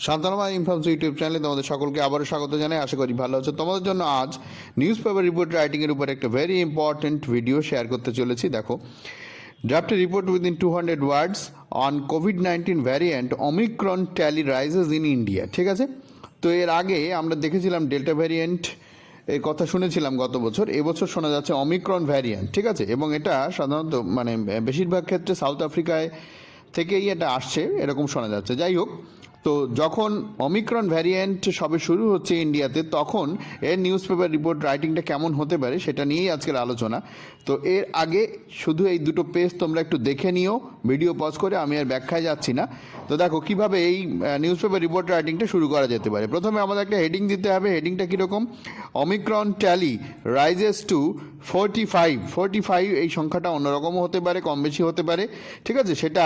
শান্তনুমা informs YouTube চ্যানেলে তোমাদের সকলকে আবারও স্বাগত জানাই। আশা করি ভালো আছো। তোমাদের জন্য আজ নিউজ পেপার রিপোর্ট রাইটিংয়ের উপর একটা ভেরি ইম্পর্টেন্ট ভিডিও শেয়ার করতে চলেছি। দেখো, draft report within 200 words on COVID-19 variant Omicron tally rises in India. ঠিক আছে, তো এর আগে আমরা দেখেছিলাম ডেল্টা ভ্যারিয়েন্ট এর কথা শুনেছিলাম গত বছর। এবছর শোনা যাচ্ছে অমিক্রন ভ্যারিয়েন্ট। ঠিক আছে, এবং এটা সাধারণত বেশিরভাগ ক্ষেত্রে সাউথ আফ্রিকায় থেকেই এটা আসছে এরকম শোনা যাচ্ছে। যাই হোক, তো যখন অমিক্রন ভ্যারিয়েন্ট সবে শুরু হচ্ছে ইন্ডিয়াতে, তখন এর নিউজ পেপার রিপোর্ট রাইটিংটা কেমন হতে পারে সেটা নিয়েই আজকের আলোচনা। তো এর আগে শুধু এই দুটো পেজ তোমরা একটু দেখে নিও, ভিডিও পজ করে, আমি আর ব্যাখ্যায় যাচ্ছি না। তো দেখো কিভাবে এই নিউজ পেপার রিপোর্ট রাইটিংটা শুরু করা যেতে পারে। প্রথমে আমাদের একটা হেডিং দিতে হবে। হেডিংটা কীরকম? Omicron tally rises to 45। এই সংখ্যাটা অন্যরকমও হতে পারে, কম বেশি হতে পারে। ঠিক আছে, সেটা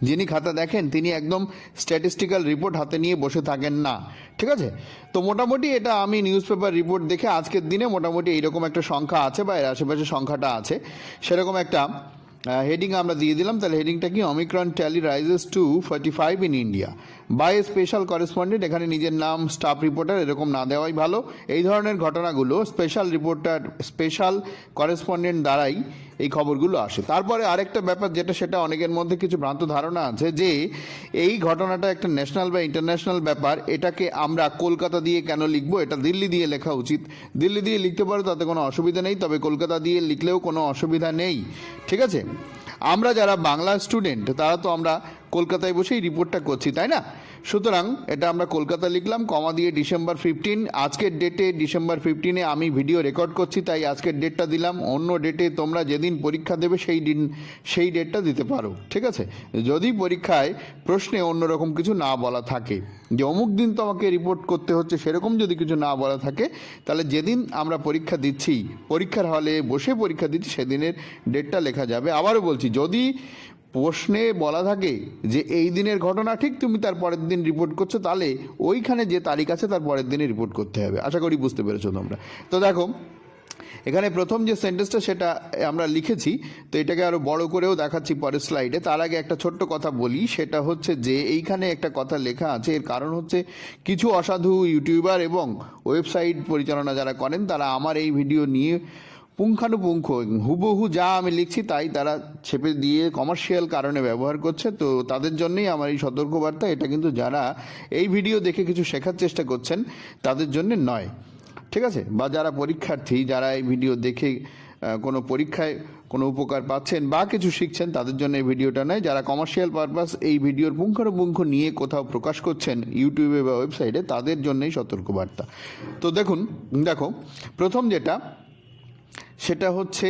যিনি খাতা দেখেন তিনি একদম স্ট্যাটিস্টিক্যাল রিপোর্ট হাতে নিয়ে বসে থাকেন না। ঠিক আছে, তো মোটামুটি এটা আমি নিউজ পেপার রিপোর্ট দেখে আজকের দিনে মোটামুটি এইরকম একটা সংখ্যা আছে বা এর আশেপাশে সংখ্যাটা আছে, সেরকম একটা হেডিং আমরা দিয়ে দিলাম। তাহলে হেডিংটা কি? Omicron tally rises to 45 in India by special correspondent. এখানে নিজের নাম, স্টাফ রিপোর্টার এরকম না দেওয়াই ভালো। এই ধরনের ঘটনাগুলো স্পেশাল করেসপন্ডেন্ট দ্বারাই এই খবরগুলো আসে। তারপরে আরেকটা ব্যাপার যেটা, সেটা অনেকের মধ্যে কিছু ভ্রান্ত ধারণা আছে যে এই ঘটনাটা একটা ন্যাশনাল বা ইন্টারন্যাশনাল ব্যাপার, এটাকে আমরা কলকাতা দিয়ে কেন লিখবো, এটা দিল্লি দিয়ে লেখা উচিত। দিল্লি দিয়ে লিখতে পারো, তাতে কোনো অসুবিধা নেই, তবে কলকাতা দিয়ে লিখলেও কোনো অসুবিধা নেই। ঠিক আছে, আমরা যারা বাংলা স্টুডেন্ট তারা তো আমরা কলকাতায় বসেই রিপোর্টটা করছি, তাই না? সুতরাং এটা আমরা কলকাতা লিখলাম, কমা দিয়ে ডিসেম্বর 15। আজকের ডেটে ডিসেম্বর 15-এ আমি ভিডিও রেকর্ড করছি, তাই আজকের ডেটটা দিলাম। অন্য ডেটে তোমরা যেদিন পরীক্ষা দেবে সেই ডেটটা দিতে পারো। ঠিক আছে, যদি পরীক্ষায় প্রশ্নে অন্যরকম কিছু না বলা থাকে, যে অমুক দিন তোমাকে রিপোর্ট করতে হচ্ছে, সেরকম যদি কিছু না বলা থাকে, তাহলে যেদিন আমরা পরীক্ষা দিচ্ছি, পরীক্ষার হলে বসে পরীক্ষা দিচ্ছি, সেদিনের ডেটটা লেখা যাবে। আবারও বলছি, যদি প্রশ্নে বলা থাকে যে এই দিনের ঘটনা, ঠিক তুমি তার পরের দিন রিপোর্ট করছো, তাহলে ওইখানে যে তারিখ আছে তার পরের দিনে রিপোর্ট করতে হবে। আশা করি বুঝতে পেরেছো তোমরা। তো দেখো, এখানে প্রথম যে সেন্টেন্সটা সেটা আমরা লিখেছি, তো এটাকে আরও বড় করেও দেখাচ্ছি পরের স্লাইডে। তার আগে একটা ছোট্ট কথা বলি, সেটা হচ্ছে যে এইখানে একটা কথা লেখা আছে। এর কারণ হচ্ছে কিছু অসাধু ইউটিউবার এবং ওয়েবসাইট পরিচালনা যারা করেন, তারা আমার এই ভিডিও নিয়ে পুঙ্খানুপুঙ্খ হুবহু যা আমি লিখছি তাই তারা ছেপে দিয়ে কমার্শিয়াল কারণে ব্যবহার করছে। তো তাদের জন্যই আমার এই সতর্কবার্তা। এটা কিন্তু যারা এই ভিডিও দেখে কিছু শেখার চেষ্টা করছেন তাদের জন্য নয়। ঠিক আছে, বা যারা পরীক্ষার্থী, যারা এই ভিডিও দেখে কোনো পরীক্ষায় কোনো উপকার পাচ্ছেন বা কিছু শিখছেন, তাদের জন্য এই ভিডিওটা নয়। যারা কমার্শিয়াল পারপাস এই ভিডিওর পুঙ্খানুপুঙ্খ নিয়ে কোথাও প্রকাশ করছেন ইউটিউবে বা ওয়েবসাইটে, তাদের জন্যই সতর্কবার্তা। তো দেখো প্রথম যেটা, সেটা হচ্ছে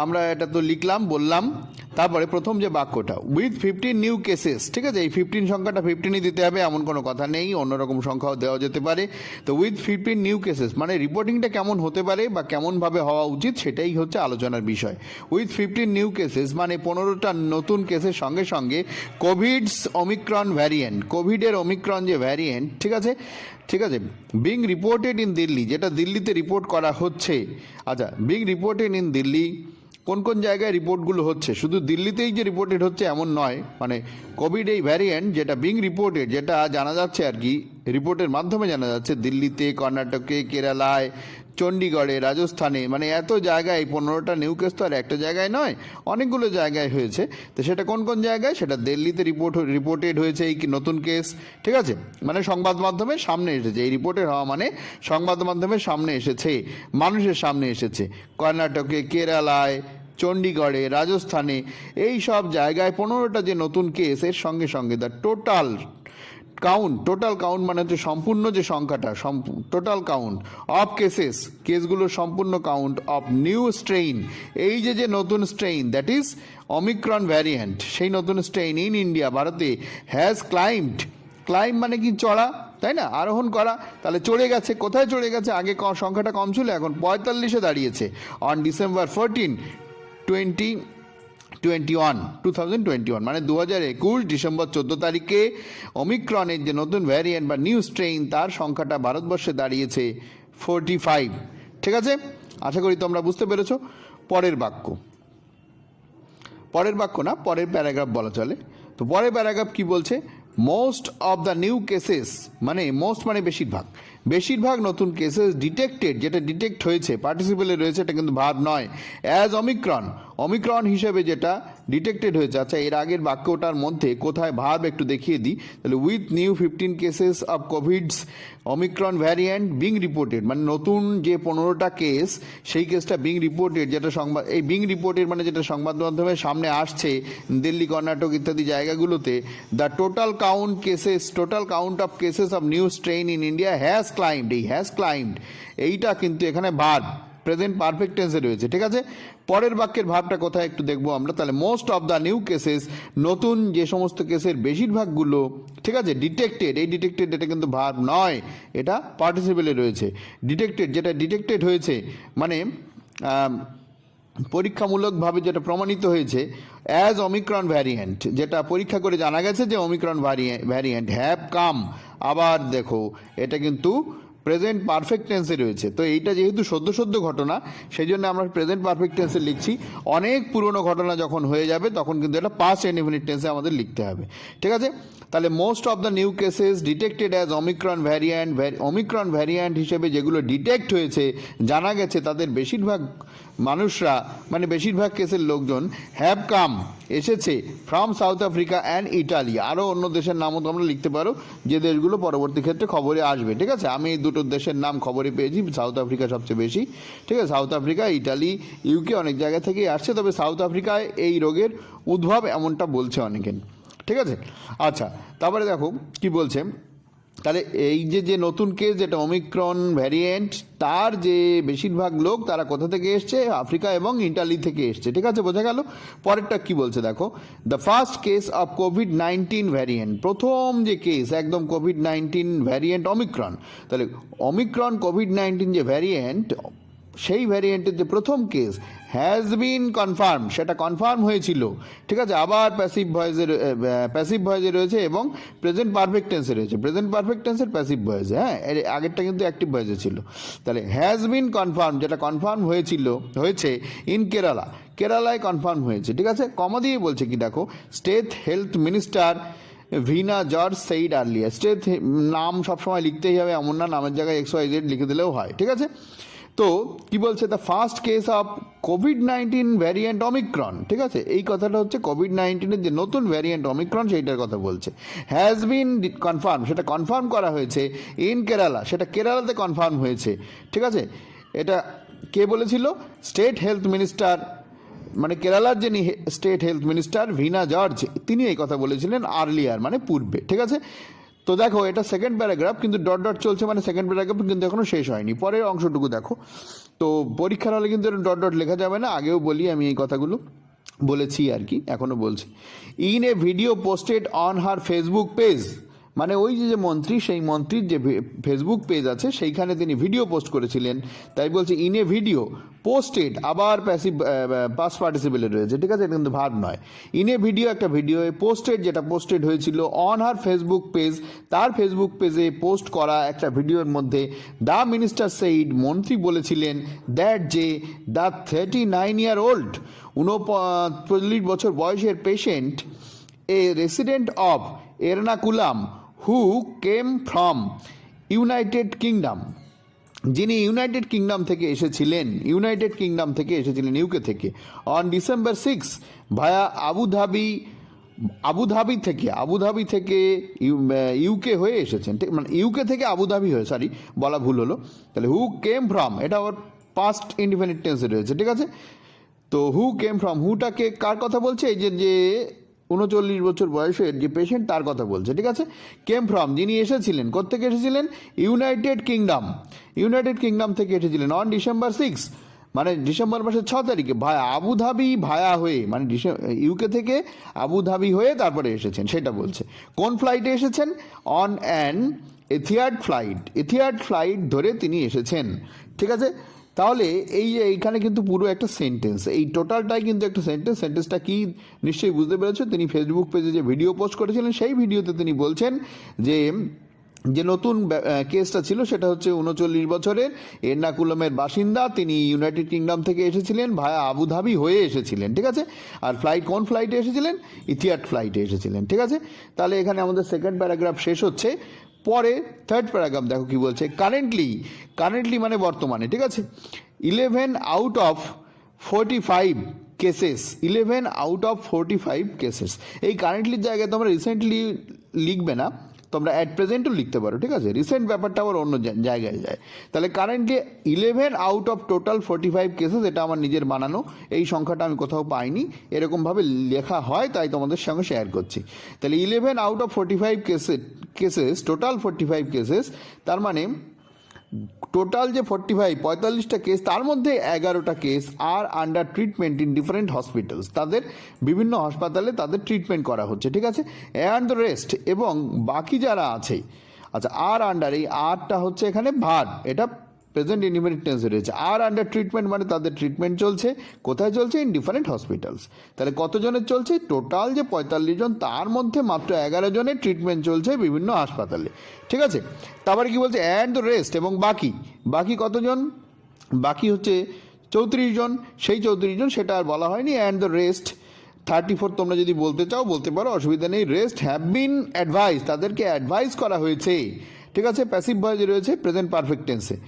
আমরা এটা তো লিখলাম, বললাম। তারপরে প্রথম যে বাক্যটা, উইথ 15 নিউ কেসেস। ঠিক আছে, এই 15 সংখ্যাটা 15ই দিতে হবে এমন কোনো কথা নেই, অন্যরকম সংখ্যাও দেওয়া যেতে পারে। তো উইথ 15 নিউ কেসেস মানে রিপোর্টিংটা কেমন হতে পারে বা কেমনভাবে হওয়া উচিত, সেটাই হচ্ছে আলোচনার বিষয়। উইথ 15 নিউ কেসেস মানে 15টা নতুন কেসের সঙ্গে সঙ্গে কোভিডস অমিক্রন ভ্যারিয়েন্ট, কোভিডের অমিক্রন যে ভ্যারিয়েন্ট, ঠিক আছে, বিং রিপোর্টেড ইন দিল্লি, যেটা দিল্লিতে রিপোর্ট করা হচ্ছে। আচ্ছা, বিং রিপোর্টেড ইন দিল্লি, কোন কোন জায়গায় রিপোর্টগুলো হচ্ছে? শুধু দিল্লিতেই যে রিপোর্টেড হচ্ছে এমন নয়, মানে কোভিড এই ভ্যারিয়েন্ট যেটা বিং রিপোর্টেড, যেটা জানা যাচ্ছে আর কি, রিপোর্টের মাধ্যমে জানা যাচ্ছে দিল্লিতে, কর্ণাটকে, কেরালায়, চণ্ডীগড়ে, রাজস্থানে, মানে এত জায়গায় 15টা নিউ কেস তো আর একটা জায়গায় নয়, অনেকগুলো জায়গায় হয়েছে। তো সেটা কোন কোন জায়গায়? সেটা দিল্লিতে রিপোর্টেড হয়েছে এই নতুন কেস। ঠিক আছে, মানে সংবাদ মাধ্যমের সামনে এসেছে, এই রিপোর্টের হওয়া মানে সংবাদ মাধ্যমের সামনে এসেছে, মানুষের সামনে এসেছে। কর্ণাটকে, কেরালায়, চণ্ডীগড়ে, রাজস্থানে, এই সব জায়গায় 15টা যে নতুন কেস, এর সঙ্গে সঙ্গে দ্য টোটাল কাউন্ট মানে হচ্ছে সম্পূর্ণ যে সংখ্যাটা, টোটাল কাউন্ট অফ কেসগুলোর সম্পূর্ণ কাউন্ট অফ নিউ স্ট্রেইন, এই যে নতুন strain, that is Omicron variant, সেই নতুন স্ট্রেইন ইন ইন্ডিয়া, ভারতে, হ্যাজ ক্লাইম্ব মানে কি? চড়া, তাই না? আরোহণ করা। তাহলে চড়ে গেছে। কোথায় চড়ে গেছে? আগে সংখ্যাটা কম ছিল, এখন 45-এ দাঁড়িয়েছে। অন ডিসেম্বর 14, 2021 মানে 2021 ডিসেম্বর 14 তারিখে অমিক্রনের যে নতুন ভ্যারিয়েন্ট বা নিউ স্ট্রেইন, তার সংখ্যাটা ভারতবর্ষে দাঁড়িয়েছে 45। ঠিক আছে, আশা করি তোমরা বুঝতে পেরেছো। পরের বাক্য না, পরের প্যারাগ্রাফ বলা চলে। তো পরের প্যারাগ্রাফ কি বলছে? Most of the new cases, মানে মোস্ট মানে বেশিরভাগ নতুন কেসেস ডিটেক্টেড, যেটা ডিটেক্ট হয়েছে পার্টিসিপেলে রয়েছে, এটা কিন্তু ভার্ব নয়। অ্যাজ অমিক্রন হিসেবে যেটা ডিটেক্টেড হয়েছে। আচ্ছা, এর আগের বাক্যটার মধ্যে কোথায় ভার্ব একটু দেখিয়ে দিই তাহলে। With new 15 cases of covids omicron variant being reported, মানে নতুন যে 15টা কেস, সেই কেসটা বিং রিপোর্টেড, যেটা সংবাদ, এই বিং রিপোর্টেড মানে যেটা সংবাদ মাধ্যমের সামনে আসছে দিল্লি, কর্ণাটক ইত্যাদি জায়গাগুলোতে। The total count of cases of new strain in India has climbed, এইটা কিন্তু এখানে ভার্ব প্রেজেন্ট পারফেক্ট টেন্সে রয়েছে। ঠিক আছে, পরের বাক্যের ভার্বটা কোথায় একটু দেখবো আমরা। তাহলে most of the new cases, নতুন যে সমস্ত কেসের বেশিরভাগগুলো, ঠিক আছে, ডিটেক্টেড, এই ডিটেক্টেড এটা কিন্তু ভার্ব নয়, এটা পার্টিসিপেলে রয়েছে। ডিটেক্টেড, যেটা ডিটেক্টেড হয়েছে মানে পরীক্ষামূলকভাবে যেটা প্রমাণিত হয়েছে। অ্যাজ অমিক্রন ভ্যারিয়েন্ট, যেটা পরীক্ষা করে জানা গেছে যে অমিক্রন ভ্যারিয়েন্ট হ্যাভ কাম, আবার দেখো এটা কিন্তু প্রেজেন্ট পারফেক্ট টেন্সে রয়েছে। তো এইটা যেহেতু সদ্য ঘটনা, সেই জন্য আমরা প্রেজেন্ট পারফেক্ট টেন্সে লিখছি। অনেক পুরনো ঘটনা যখন হয়ে যাবে তখন কিন্তু এটা পাস্ট ইনডেফিনিট টেন্সে আমাদের লিখতে হবে। ঠিক আছে, তাহলে most of the new cases detected as Omicron variant হিসেবে যেগুলো ডিটেক্ট হয়েছে, জানা গেছে, তাদের বেশিরভাগ মানুষরা, মানে বেশিরভাগ কেসের লোকজন, হ্যাভ কাম এসেছে from south Africa and Italy. আরও অন্য দেশের নামও তোমরা লিখতে পারো, যে দেশগুলো পরবর্তী ক্ষেত্রে খবরে আসবে। ঠিক আছে, আমি এই দুটো দেশের নাম খবরে পেয়েছি, সাউথ আফ্রিকা সবচেয়ে বেশি। ঠিক আছে, সাউথ আফ্রিকা, ইটালি, ইউকে অনেক জায়গা থেকেই আসছে, তবে সাউথ আফ্রিকায় এই রোগের উদ্ভব এমনটা বলছে অনেকে। ঠিক আছে, আচ্ছা, তারপরে দেখো কি বলছে। তাহলে এই যে নতুন কেস, যেটা ওমিক্রন ভ্যারিয়েন্ট, তার যে বেশিরভাগ লোক তারা কোথা থেকে এসছে, আফ্রিকা এবং ইটালি থেকে এসছে। ঠিক আছে, বোঝা গেল। পরেরটা কি বলছে দেখো। The first case of COVID-19 variant, প্রথম যে কেস একদম কোভিড-19 ভ্যারিয়েন্ট অমিক্রন। তাহলে অমিক্রন কোভিড-19 যে ভ্যারিয়েন্ট, সেই ভ্যারিয়েন্টের যে প্রথম কেস হ্যাজ বিন কনফার্ম, সেটা কনফার্ম হয়েছিল। ঠিক আছে, আবার প্যাসিভ ভয়েসে রয়েছে এবং প্রেজেন্ট পারফেক্ট টেন্সে রয়েছে। প্রেজেন্ট পারফেক্ট টেন্সের প্যাসিভ ভয়েসে, হ্যাঁ, এর আগেরটা কিন্তু অ্যাক্টিভ ভয়েসে ছিল। তাহলে হ্যাজ বিন কনফার্ম, যেটা কনফার্ম হয়েছে ইন কেরালায় কনফার্ম হয়েছে। ঠিক আছে, কমা দিয়ে বলছে কি দেখো। State health minister Veena George said earlier. State নাম সবসময় লিখতেই হবে এমন না, নামের জায়গায় XYZ লিখে দিলেও হয়। ঠিক আছে, তো কি বলছে, the first case of COVID-19 variant Omicron. ঠিক আছে, এই কথাটা হচ্ছে কোভিড-19-এর যে নতুন ভ্যারিয়েন্ট অমিক্রন, সেইটার কথা বলছে। হ্যাজ বিন কনফার্ম, সেটা কনফার্ম করা হয়েছে ইন কেরালা, সেটা কেরালাতে কনফার্ম হয়েছে। ঠিক আছে, এটা কে বলেছিল? স্টেট হেলথ মিনিস্টার, মানে কেরালার যিনি state health minister Veena George, তিনি এই কথা বলেছিলেন আর্লিয়ার, মানে পূর্বে। ঠিক আছে, তো দেখো এটা সেকেন্ড প্যারাগ্রাফ, কিন্তু ডট ডট চলছে, মানে সেকেন্ড প্যারাগ্রাফ কিন্তু এখনো শেষ হয়নি। পরের অংশটুকু দেখো। তো পরীক্ষার হলে কিন্তু ডট ডট লেখা যাবে না, আগেও বলি আমি এই কথাগুলো, বলেছি আর কি, এখনও বলছি। In a video posted on her Facebook page, মানে ওই যে মন্ত্রী, সেই মন্ত্রীর যে ফেসবুক পেজ আছে সেইখানে তিনি ভিডিও পোস্ট করেছিলেন, তাই বলছে ইন এ ভিডিও পোস্টেড, আবার পাস্ট পার্টিসিপেলে রয়েছে। ঠিক আছে, এটা কিন্তু ভার্ব নয়। ইন এ ভিডিও, একটা ভিডিও, পোস্টেড, যেটা পোস্টেড হয়েছিল অন হার ফেসবুক পেজ, তার ফেসবুক পেজে পোস্ট করা একটা ভিডিওর মধ্যে দ্য মিনিস্টার সেইড, মন্ত্রী বলেছিলেন, দ্যাট যে দ্য 39-year-old, 39 বছর বয়সের patient, A resident of Ernakulam, who came from United kingdom, যিনি ইউনাইটেড কিংডম থেকে এসেছিলেন ইউকে থেকে, অন ডিসেম্বর 6 ভায়া আবুধাবি থেকে ইউকে হয়ে এসেছেন। মানে ইউকে থেকে আবুধাবি হয়ে, সরি বলা ভুল হলো। তাহলে হু কেম ফ্রম, এটা ওর পাস্ট ইনডিফিনিট টেন্সে রয়েছে। ঠিক আছে, তো হু কেম ফ্রম, হুটাকে কার কথা বলছে? এই যে 39 বছর বয়সের যে পেশেন্ট, তার কথা বলছে। ঠিক আছে, কেম ফ্রম, যিনি এসেছিলেন, কোত্থেকে এসেছিলেন? ইউনাইটেড কিংডম থেকে এসেছিলেন। অন ডিসেম্বর 6, মানে ডিসেম্বর মাসের 6 তারিখে ভায়া হয়ে, মানে ইউকে থেকে আবুধাবি হয়ে তারপরে এসেছেন, সেটা বলছে। কোন ফ্লাইটে এসেছেন? অন অ্যান এথিয়াড ফ্লাইট ধরে তিনি এসেছেন। ঠিক আছে, তাহলে এইখানে কিন্তু পুরো একটা সেন্টেন্স, এই টোটালটাই কিন্তু একটা সেন্টেন্সটা কি নিশ্চয়ই বুঝতে পেরেছো। তিনি ফেসবুক পেজে যে ভিডিও পোস্ট করেছিলেন, সেই ভিডিওতে তিনি বলছেন যে যে নতুন কেসটা ছিল সেটা হচ্ছে 39 বছরের এর্নাকুলমের বাসিন্দা। তিনি ইউনাইটেড কিংডম থেকে এসেছিলেন, ভায়া আবুধাবি হয়ে এসেছিলেন, ঠিক আছে। আর কোন ফ্লাইটে এসেছিলেন? ইথিয়াড ফ্লাইটে এসেছিলেন, ঠিক আছে। তাহলে এখানে আমাদের সেকেন্ড প্যারাগ্রাফ শেষ হচ্ছে। পরে থার্ড প্যারাগ্রাফ দেখো কি বলছে। কারেন্টলি মানে বর্তমানে, ঠিক আছে। 11 out of 45 cases, 11 out of 45 cases. এই কারেন্টলির জায়গায় তোমরা রিসেন্টলি লিখবে না, তোমরা অ্যাট প্রেজেন্টও লিখতে পারো, ঠিক আছে। রিসেন্ট ব্যাপারটা আবার অন্য জায়গায় যায়। তাহলে currently 11 out of total 45 cases, এটা আমার নিজের বানানো, এই সংখ্যাটা আমি কোথাও পাইনি, এরকমভাবে লেখা হয়, তাই তোমাদের সঙ্গে শেয়ার করছি। তাহলে 11 out of 45 cases, total 45 cases, তার মানে টোটাল যে 45টা কেস, তার মধ্যে 11টা কেস আর under treatment in different hospitals, তাদের বিভিন্ন হাসপাতালে তাদের ট্রিটমেন্ট করা হচ্ছে, ঠিক আছে। অ্যান্ড দ্য রেস্ট, এবং বাকি যারা আছে, আচ্ছা, আর আন্ডার, এই আরটা হচ্ছে এখানে ভার, এটা প্রেজেন্ট ইনডিফিনিট টেন্সে রয়েছে। আর আন্ডার ট্রিটমেন্ট মানে তাদের ট্রিটমেন্ট চলছে, কোথায় চলছে? In different hospitals. তাহলে কতজনের চলছে? টোটাল যে 45 জন, তার মধ্যে মাত্র 11 জনের ট্রিটমেন্ট চলছে বিভিন্ন হাসপাতালে, ঠিক আছে। তারপরে কি বলছে? অ্যান্ড দ্য রেস্ট, এবং বাকি কতজন? বাকি হচ্ছে 34 জন। সেই 34 জন সেটা আর বলা হয়নি। অ্যান্ড দ্য রেস্ট 34 তোমরা যদি বলতে চাও বলতে পারো, অসুবিধা নেই। রেস্ট হ্যাভ বিন অ্যাডভাইস, তাদেরকে অ্যাডভাইস করা হয়েছে, ঠিক আছে। প্যাসিভ ভয়েসে রয়েছে, প্রেজেন্ট পারফেক্ট টেন্সে,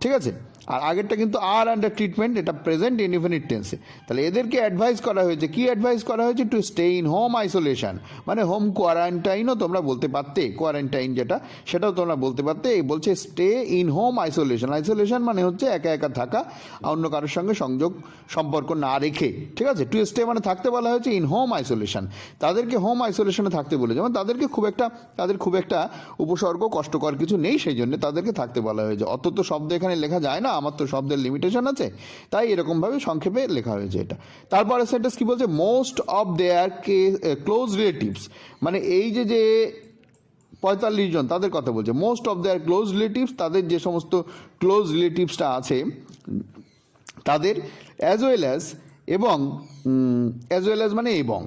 ঠিক আছে। আর আগেরটা কিন্তু আর আন্ডার ট্রিটমেন্ট, এটা প্রেজেন্ট ইনডিফিনিট টেন্সে। তাহলে এদেরকে অ্যাডভাইস করা হয়েছে, কি অ্যাডভাইস করা হয়েছে? To stay in home isolation, মানে হোম কোয়ারেন্টাইনও তোমরা বলতে পারতে, কোয়ারেন্টাইন যেটা সেটাও তোমরা বলতে পারতে। এই বলছে stay in home isolation. Isolation মানে হচ্ছে একা একা থাকা, অন্য কারোর সঙ্গে সম্পর্ক না রেখে, ঠিক আছে। টু স্টে মানে থাকতে বলা হয়েছে ইন হোম আইসোলেশন, তাদেরকে হোম আইসোলেশনে থাকতে বলেছে, মানে তাদের খুব একটা উপসর্গ কষ্টকর কিছু নেই, সেই জন্য তাদেরকে থাকতে বলা হয়েছে। অত তো শব্দ এখানে লেখা যায় না, আমার তো শব্দের লিমিটেশন আছে, তাই এরকমভাবে সংক্ষেপে লেখা হয়েছে এটা। তারপরে সেন্টেন্স কি বলছে? Most of their close relatives, মানে এই যে 45 জন তাদের কথা বলছে। Most of their close relatives, তাদের যে সমস্ত ক্লোজ রিলেটিভসটা আছে তাদের, অ্যাজ ওয়েল অ্যাজ মানে এবং,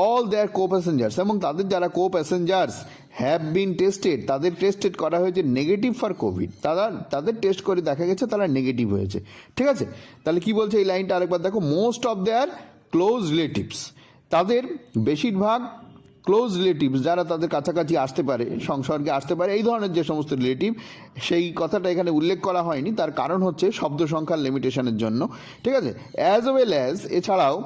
অল দেয়ার কো প্যাসেঞ্জার্স, এবং তাদের যারা কো প্যাসেঞ্জার্স হ্যাভ বিন টেস্টেড, তাদের টেস্টেড করা হয়েছে নেগেটিভ ফর কোভিড, তাদের টেস্ট করে দেখা গেছে তারা নেগেটিভ হয়েছে, ঠিক আছে। তাহলে কি বলছে এই লাইনটা আরেকবার দেখো। Most of their close relatives, তাদের বেশিরভাগ ক্লোজ রিলেটিভস, যারা তাদের কাছাকাছি আসতে পারে, সংসর্গে আসতে পারে, এই ধরনের যে সমস্ত রিলেটিভ, সেই কথাটা এখানে উল্লেখ করা হয়নি। তার কারণ হচ্ছে শব্দ সংখ্যার লিমিটেশনের জন্য, ঠিক আছে। অ্যাজ ওয়েল অ্যাজ, এছাড়াও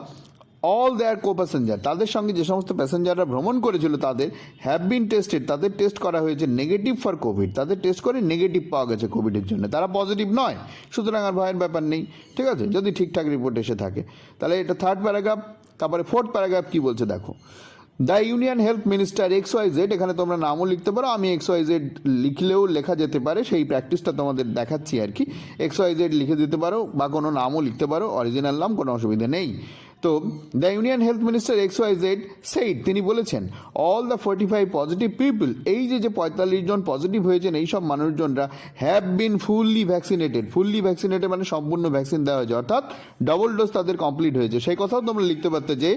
অল দেয়ার কো প্যাসেঞ্জার, তাদের সঙ্গে যে সমস্ত প্যাসেঞ্জাররা ভ্রমণ করেছিল তাদের হ্যাভ বিন টেস্টেড, তাদের টেস্ট করা হয়েছে নেগেটিভ ফর কোভিড, তাদের টেস্ট করে নেগেটিভ পাওয়া গেছে কোভিডের জন্য, তারা পজিটিভ নয়, সুতরাং আর ভয়ের ব্যাপার নেই, ঠিক আছে, যদি ঠিকঠাক রিপোর্ট এসে থাকে। তাহলে এটা থার্ড প্যারাগ্রাফ। তারপরে ফোর্থ প্যারাগ্রাফ কি বলছে দেখো। The union health minister XYZ, এখানে তোমরা নামও লিখতে পারো, আমি XYZ লিখলেও লেখা যেতে পারে, সেই প্র্যাকটিসটা তোমাদের দেখাচ্ছি আর কি। XYZ লিখে দিতে পারো বা কোনো নামও লিখতে পারো, অরিজিনাল নাম, কোনো অসুবিধা নেই। তো the union health minister XYZ said, তিনি বলেছেন, অল দ্য 45 পজিটিভ পিপল, এই যে 45 জন পজিটিভ হয়েছেন এই সব মানুষজনরা, হ্যাভ বিন ফুললি ভ্যাকসিনেটেড মানে সম্পূর্ণ ভ্যাকসিন দেওয়া হয়েছে, অর্থাৎ ডবল ডোজ তাদের কমপ্লিট হয়েছে। সেই কথাও তোমরা লিখতে পারতে যে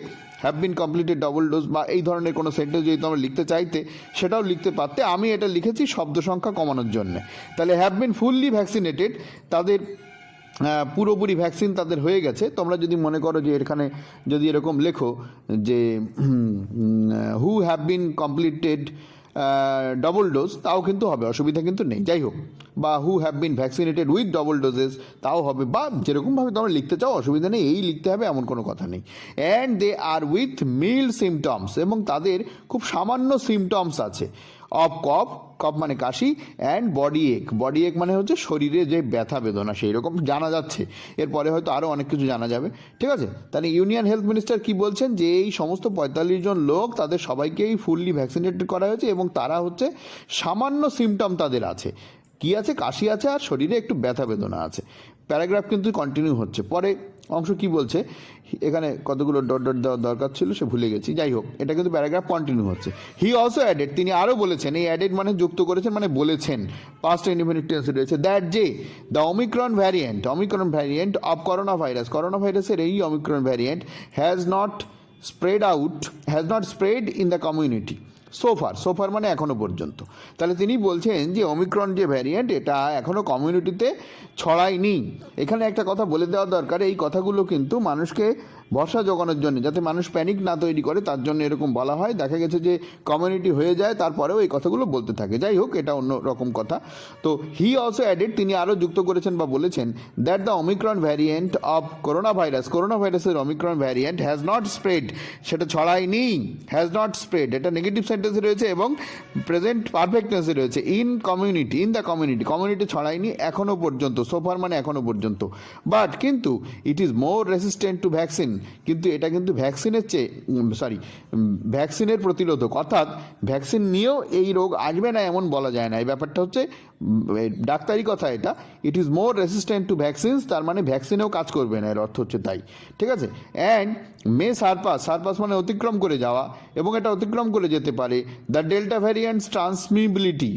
have been completed double dose, বা এই ধরনের কোনো সেন্টেন্স যদি তোমরা লিখতে চাইতে সেটাও লিখতে পারতে। আমি এটা লিখেছি শব্দ সংখ্যা কমানোর জন্য। তাহলে হ্যাভ বিন ফুললি ভ্যাকসিনেটেড, তাদের পুরোপুরি ভ্যাকসিন তাদের হয়ে গেছে। তোমরা যদি মনে করো যে এখানে যদি এরকম লেখো যে who have been completed double dose, তাও কিন্তু হবে, অসুবিধা কিন্তু নেই। যাই হোক, বা who have been vaccinated with double doses, তাও হবে, বা যেরকমভাবে তোমরা লিখতে চাও অসুবিধা নেই, এই লিখতে হবে এমন কোনো কথা নেই। And they are with mild symptoms, এবং তাদের খুব সামান্য সিমটমস আছে, অফ কফ মানে কাশি, অ্যান্ড বডি এক মানে হচ্ছে শরীরে যে ব্যথা বেদনা, সেই রকম জানা যাচ্ছে। এরপরে হয়তো আরও অনেক কিছু জানা যাবে, ঠিক আছে। তাহলে ইউনিয়ন হেলথ মিনিস্টার কি বলছেন যে এই সমস্ত 45 জন লোক, তাদের সবাইকেই ফুললি ভ্যাকসিনেটেড করা হয়েছে, এবং তারা হচ্ছে সামান্য সিমটম তাদের আছে, কি আছে? কাশি আছে, আর শরীরে একটু ব্যথা বেদনা আছে। প্যারাগ্রাফ কিন্তু কন্টিনিউ হচ্ছে। পরে অংশ কি বলছে, এখানে কতগুলো ডট ডট দেওয়ার দরকার ছিল সে ভুলে গেছি, যাই হোক, এটা কিন্তু প্যারাগ্রাফ কন্টিনিউ হচ্ছে। হি অলসো অ্যাডেড, তিনি আরও বলেছেন, এই অ্যাডেড মানে যুক্ত করেছেন, মানে বলেছেন, পাস্ট ইনডিফিনিট টেন্সে রয়েছে, দ্যাট যে the Omicron variant of corona ভাইরাসের এই Omicron variant has not spread in the community, সোফার মানে এখনও পর্যন্ত। তাহলে তিনি বলছেন যে ওমিক্রন যে ভ্যারিয়েন্ট এটা এখনও কমিউনিটিতে ছড়ায়নি। এখানে একটা কথা বলে দেওয়া দরকার, এই কথাগুলো কিন্তু মানুষকে ভরসা জোগানোর জন্য, যাতে মানুষ প্যানিক না তৈরি করে তার জন্য এরকম বলা হয়। দেখা গেছে যে কমিউনিটি হয়ে যায়, তারপরেও এই কথাগুলো বলতে থাকে। যাই হোক, এটা অন্য রকম কথা। তো হি অলসো অ্যাডেড, তিনি আরও যুক্ত করেছেন বা বলেছেন that the omicron variant of corona ভাইরাসের omicron variant has not spread, সেটা ছড়ায়নি, হ্যাজ নট স্প্রেড, এটা নেগেটিভ সেন্টেন্সে রয়েছে এবং প্রেজেন্ট পারফেক্টনেসে রয়েছে। ইন দ্য কমিউনিটি ছড়ায়নি এখনও পর্যন্ত, সোফার মানে এখনও পর্যন্ত। বাট কিন্তু it is more resistant to vaccine, কিন্তু এটা কিন্তু ভ্যাকসিনের চেয়ে ভ্যাকসিনের প্রতিরোধক, অর্থাৎ ভ্যাকসিন নিয়েও এই রোগ আসবে না এমন বলা যায় না। এই ব্যাপারটা হচ্ছে ডাক্তারি কথা এটা। It is more resistant to vaccines, তার মানে ভ্যাকসিনেও কাজ করবে না, এর অর্থ হচ্ছে তাই। ঠিক আছে। অ্যান্ড মে সারপাস মানে অতিক্রম করে যাওয়া, এবং এটা অতিক্রম করে যেতে পারে দ্য ডেল্টা ভ্যারিয়েন্টস ট্রান্সমিবিলিটি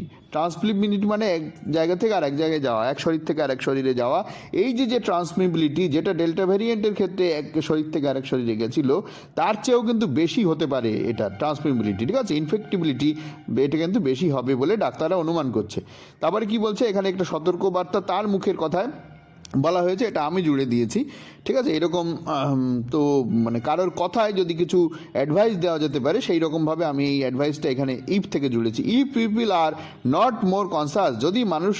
মানে এক জায়গা থেকে আরেক জায়গায় যাওয়া, এক শরীর থেকে আরেক শরীরে যাওয়া। এই যে ট্রান্সমিবিলিটি, যেটা ডেল্টা ভ্যারিয়েন্টের ক্ষেত্রে এক শরীর থেকে আরেক শরীরে গেছিলো, তার চেয়েও কিন্তু বেশি হতে পারে এটা ট্রান্সমিবিলিটি। ঠিক আছে, ইনফেক্টিবিলিটি এটা কিন্তু বেশি হবে বলে ডাক্তাররা অনুমান করছে। তারপরে কি বলছে এখানে, একটা সতর্কবার্তা তার মুখের কথায় বলা হয়েছে, এটা আমি জুড়ে দিয়েছি। ঠিক আছে, এরকম তো মানে কারোর কথায় যদি কিছু অ্যাডভাইস দেওয়া যেতে পারে, সেই রকমভাবে আমি এই অ্যাডভাইসটা এখানে ইফ থেকে জুড়েছি। If people are not more conscious, যদি মানুষ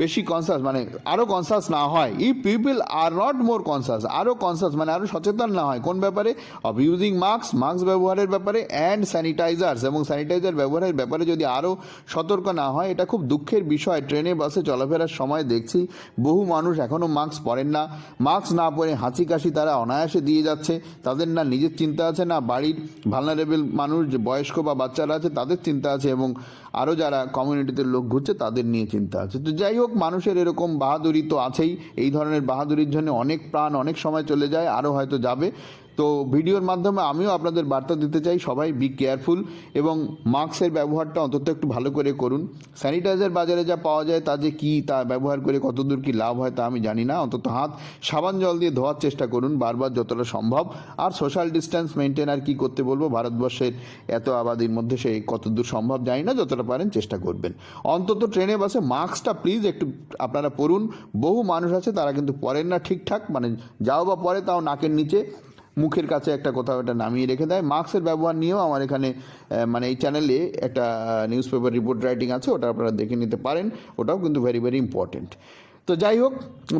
বেশি কনসাস মানে আরও কনসাস না হয়, if people are not more conscious, আরও কনসাস মানে আরও সচেতন না হয় কোন ব্যাপারে, অফ ইউজিং মাস্ক ব্যবহারের ব্যাপারে, অ্যান্ড স্যানিটাইজার্স এবং স্যানিটাইজার ব্যবহারের ব্যাপারে যদি আরও সতর্ক না হয়, এটা খুব দুঃখের বিষয়। ট্রেনে বাসে চলাফেরার সময় দেখছি বহু মানুষ এখনও মাস্ক পরেন না, মাস্ক না পরে হাঁচি কাশি তারা অনায়াসে দিয়ে যাচ্ছে। তাদের না নিজের চিন্তা আছে, না বাড়ির ভালনারেবল মানুষ যে বয়স্ক বা বাচ্চারা আছে তাদের চিন্তা আছে, এবং আরও যারা কমিউনিটিতে লোক ঘুরছে তাদের নিয়ে চিন্তা আছে। তো যাই হোক, মানুষের এরকম বাহাদুরি তো আছেই, এই ধরনের বাহাদুরির জন্য অনেক প্রাণ অনেক সময় চলে যায়, আরও হয়তো যাবে। তো ভিডিওর মাধ্যমে আমিও আপনাদের বার্তা দিতে চাই, সবাই বি কেয়ারফুল এবং মাস্কের ব্যবহারটা অন্তত একটু ভালো করে করুন। স্যানিটাইজার বাজারে যা পাওয়া যায় তা যে কী, তা ব্যবহার করে কতদূর কী লাভ হয় তা আমি জানি না। অন্তত হাত সাবান জল দিয়ে ধোয়ার চেষ্টা করুন বারবার যতটা সম্ভব। আর সোশ্যাল ডিস্ট্যান্স মেনটেন আর কী করতে বলবো, ভারতবর্ষের এত আবাদির মধ্যে সেই কতদূর সম্ভব জানি না, যতটা পারেন চেষ্টা করবেন। অন্তত ট্রেনে বাসে মাস্কটা প্লিজ একটু আপনারা পরুন। বহু মানুষ আছে তারা কিন্তু পরেন না ঠিকঠাক, মানে যাও বা পরে তাও নাকের নিচে মুখের কাছে একটা কোথাও এটা নামিয়ে রেখে দেয়। মাস্কের ব্যবহার নিয়েও আমার এখানে মানে এই চ্যানেলে একটা নিউজ পেপার রিপোর্ট রাইটিং আছে, ওটা আপনারা দেখে নিতে পারেন, ওটাও কিন্তু ভেরি ভেরি ইম্পর্টেন্ট। তো যাই হোক,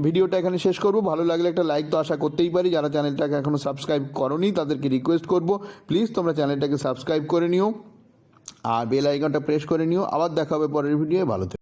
ভিডিওটা এখানে শেষ করব। ভালো লাগলে একটা লাইক তো আশা করতেই পারি। যারা চ্যানেলটাকে এখনও সাবস্ক্রাইব করোনি তাদেরকে রিকোয়েস্ট করব, প্লিজ তোমরা চ্যানেলটাকে সাবস্ক্রাইব করে নিও আর বেল আইকনটা প্রেস করে নিও। আবার দেখা হবে পরের ভিডিও। ভালো থেকো।